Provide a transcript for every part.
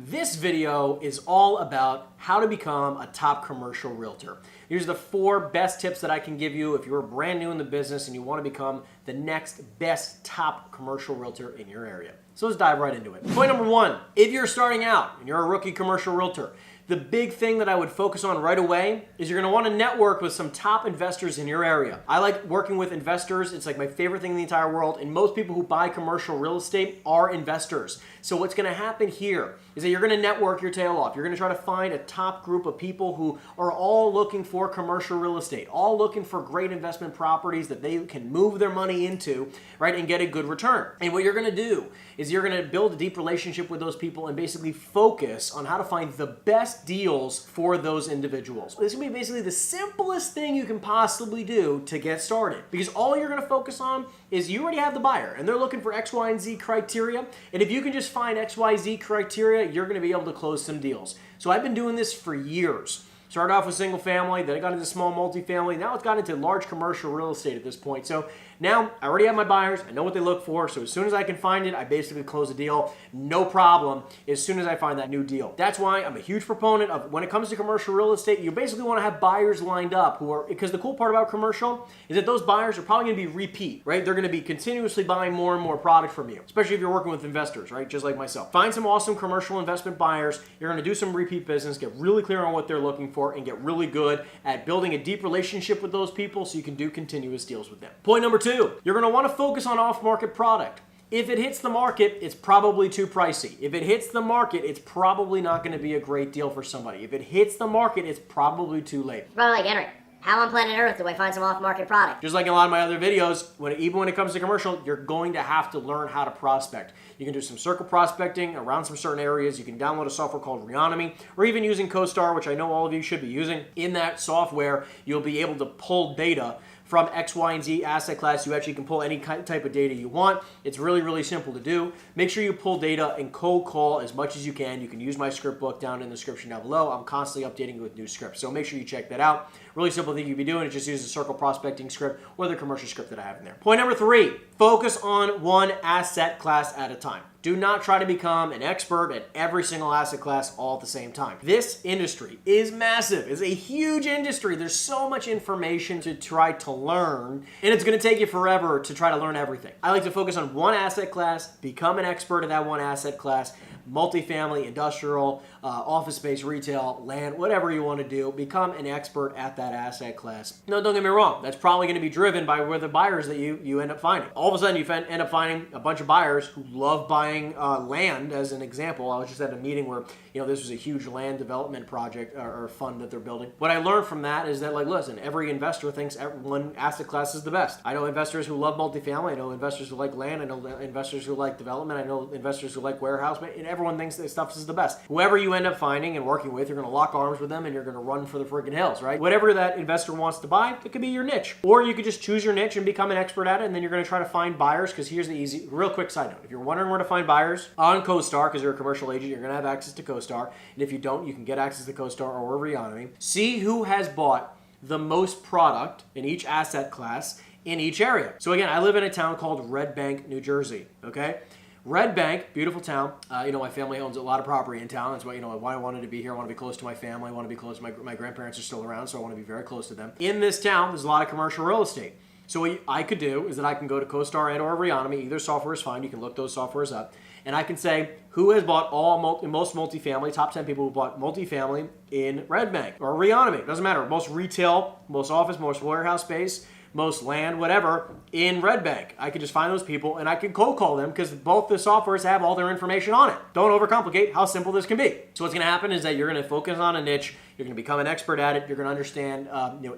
This video is all about how to become a top commercial realtor. Here's the 4 best tips that I can give you if you're brand new in the business and you want to become the next best top commercial realtor in your area. So let's dive right into it. Point number 1, if you're starting out and you're a rookie commercial realtor, the big thing that I would focus on right away is you're gonna wanna network with some top investors in your area. I like working with investors. It's like my favorite thing in the entire world, and most people who buy commercial real estate are investors. So what's gonna happen here is that you're gonna network your tail off. You're gonna try to find a top group of people who are all looking for commercial real estate, all looking for great investment properties that they can move their money into, right, and get a good return. And what you're gonna do is you're gonna build a deep relationship with those people and basically focus on how to find the best deals for those individuals. This is gonna be basically the simplest thing you can possibly do to get started, because all you're gonna focus on is you already have the buyer and they're looking for X, Y, and Z criteria. And if you can just find X, Y, Z criteria, you're gonna be able to close some deals. So I've been doing this for years. Started off with single family, then I got into small multifamily, now it's got into large commercial real estate at this point. So now I already have my buyers, I know what they look for, so as soon as I can find it, I basically close a deal, no problem, as soon as I find that new deal. That's why I'm a huge proponent of, when it comes to commercial real estate, you basically want to have buyers lined up who are, because the cool part about commercial is that those buyers are probably going to be repeat, right? They're going to be continuously buying more and more product from you, especially if you're working with investors, right? Just like myself. Find some awesome commercial investment buyers, you're going to do some repeat business, get really clear on what they're looking for, and get really good at building a deep relationship with those people so you can do continuous deals with them. Point number 2, you're going to want to focus on off-market product. If it hits the market, it's probably too pricey. If it hits the market, it's probably not going to be a great deal for somebody. If it hits the market, it's probably too late. Bro, like Henry, how on planet Earth do I find some off-market product? Just like in a lot of my other videos, even when it comes to commercial, you're going to have to learn how to prospect. You can do some circle prospecting around some certain areas. You can download a software called Reonomy, or even using CoStar, which I know all of you should be using. In that software, you'll be able to pull data from X, Y, and Z asset class. You actually can pull any type of data you want. It's really, really simple to do. Make sure you pull data and cold call as much as you can. You can use my script book down in the description down below. I'm constantly updating it with new scripts, so make sure you check that out. Really simple thing you'd be doing is just use the circle prospecting script or the commercial script that I have in there. Point number 3, focus on one asset class at a time. Do not try to become an expert at every single asset class all at the same time. This industry is massive. It's a huge industry. There's so much information to try to learn, and it's going to take you forever to try to learn everything. I like to focus on one asset class, become an expert at that one asset class, multifamily, industrial, office space, retail, land, whatever you want to do, become an expert at that asset class. No, don't get me wrong. That's probably going to be driven by where the buyers that you end up finding. All of a sudden, you end up finding a bunch of buyers who love buying land, as an example. I was just at a meeting where, this was a huge land development project or fund that they're building. What I learned from that is that, listen, every investor thinks one asset class is the best. I know investors who love multifamily. I know investors who like land. I know investors who like development. I know investors who like warehouse. And everyone thinks that stuff is the best. Whoever you end up finding and working with, you're going to lock arms with them and you're going to run for the freaking hills, right? Whatever that investor wants to buy, it could be your niche. Or you could just choose your niche and become an expert at it, and then you're going to try to find buyers, because here's the real quick side note. If you're wondering where to find buyers on CoStar, because you're a commercial agent, you're going to have access to CoStar. And if you don't, you can get access to CoStar or Reonomy. See who has bought the most product in each asset class in each area. So again, I live in a town called Red Bank, New Jersey, okay? Red Bank, beautiful town. My family owns a lot of property in town. That's why, why I wanted to be here. I want to be close to my family. I want to be close to my grandparents are still around, so I want to be very close to them. In this town, there's a lot of commercial real estate. So what I could do is that I can go to CoStar and or Reonomy. Either software is fine. You can look those softwares up. And I can say who has bought most multifamily, top 10 people who bought multifamily in Red Bank or Reonomy. Doesn't matter. Most retail, most office, most warehouse space, most land, whatever, in Red Bank. I could just find those people and I can cold call them, because both the softwares have all their information on it. Don't overcomplicate how simple this can be. So what's going to happen is that you're going to focus on a niche. You're going to become an expert at it. You're going to understand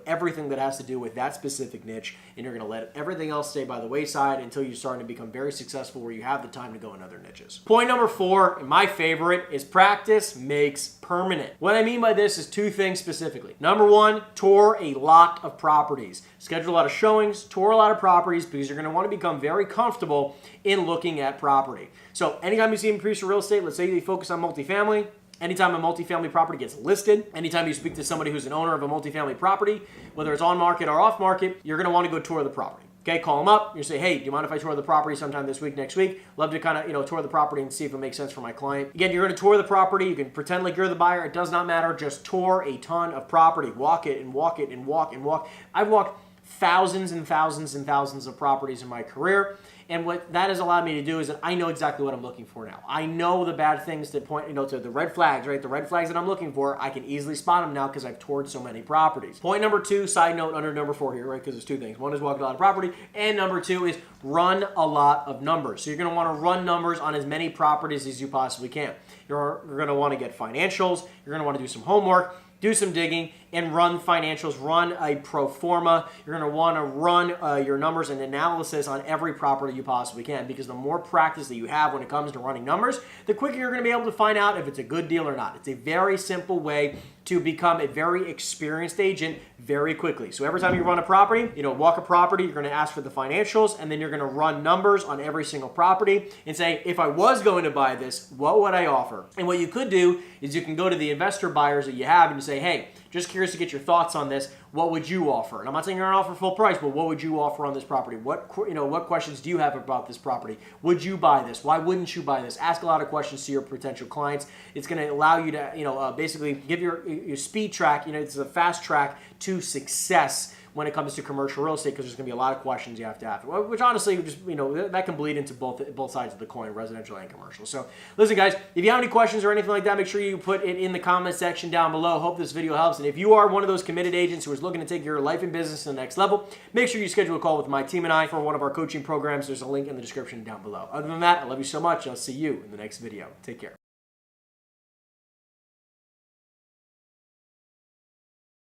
everything that has to do with that specific niche, and you're going to let everything else stay by the wayside until you're starting to become very successful where you have the time to go in other niches. Point number 4, and my favorite, is practice makes permanent. What I mean by this is 2 things specifically. Number 1, tour a lot of properties. Schedule a lot of showings, tour a lot of properties, because you're going to want to become very comfortable in looking at property. So anytime you see a piece of real estate, let's say you focus on multifamily, anytime a multifamily property gets listed, anytime you speak to somebody who's an owner of a multifamily property, whether it's on market or off market, you're going to want to go tour the property. Okay, call them up. You say, hey, do you mind if I tour the property sometime this week, next week? Love to kind of, tour the property and see if it makes sense for my client. Again, you're going to tour the property. You can pretend like you're the buyer. It does not matter. Just tour a ton of property. Walk it and walk it and walk and walk. I've walked thousands and thousands and thousands of properties in my career. And what that has allowed me to do is that I know exactly what I'm looking for now. I know the bad things that point, to the red flags, right? The red flags that I'm looking for, I can easily spot them now because I've toured so many properties. Point number 2, side note under number 4 here, right? Because there's 2 things. One is walk a lot of property, and number 2 is run a lot of numbers. So you're going to want to run numbers on as many properties as you possibly can. You're going to want to get financials. You're going to want to do some homework, do some digging, and run financials, run a pro forma. You're going to want to run your numbers and analysis on every property you possibly can, because the more practice that you have when it comes to running numbers, the quicker you're going to be able to find out if it's a good deal or not. It's a very simple way to become a very experienced agent very quickly. So every time you run a property, walk a property, you're going to ask for the financials, and then you're going to run numbers on every single property and say, if I was going to buy this, what would I offer? And what you could do is you can go to the investor buyers that you have and you say, hey, just curious to get your thoughts on this. What would you offer? And I'm not saying you're going to offer full price, but what would you offer on this property? What questions do you have about this property? Would you buy this? Why wouldn't you buy this? Ask a lot of questions to your potential clients. It's going to allow you to, basically give your speed track. It's a fast track to success when it comes to commercial real estate, because there's going to be a lot of questions you have to ask, which honestly, just that can bleed into both sides of the coin, residential and commercial. So listen, guys, if you have any questions or anything like that, make sure you put it in the comment section down below. Hope this video helps. And if you are one of those committed agents who is looking to take your life and business to the next level, make sure you schedule a call with my team and I for one of our coaching programs. There's a link in the description down below. Other than that, I love you so much. I'll see you in the next video. Take care.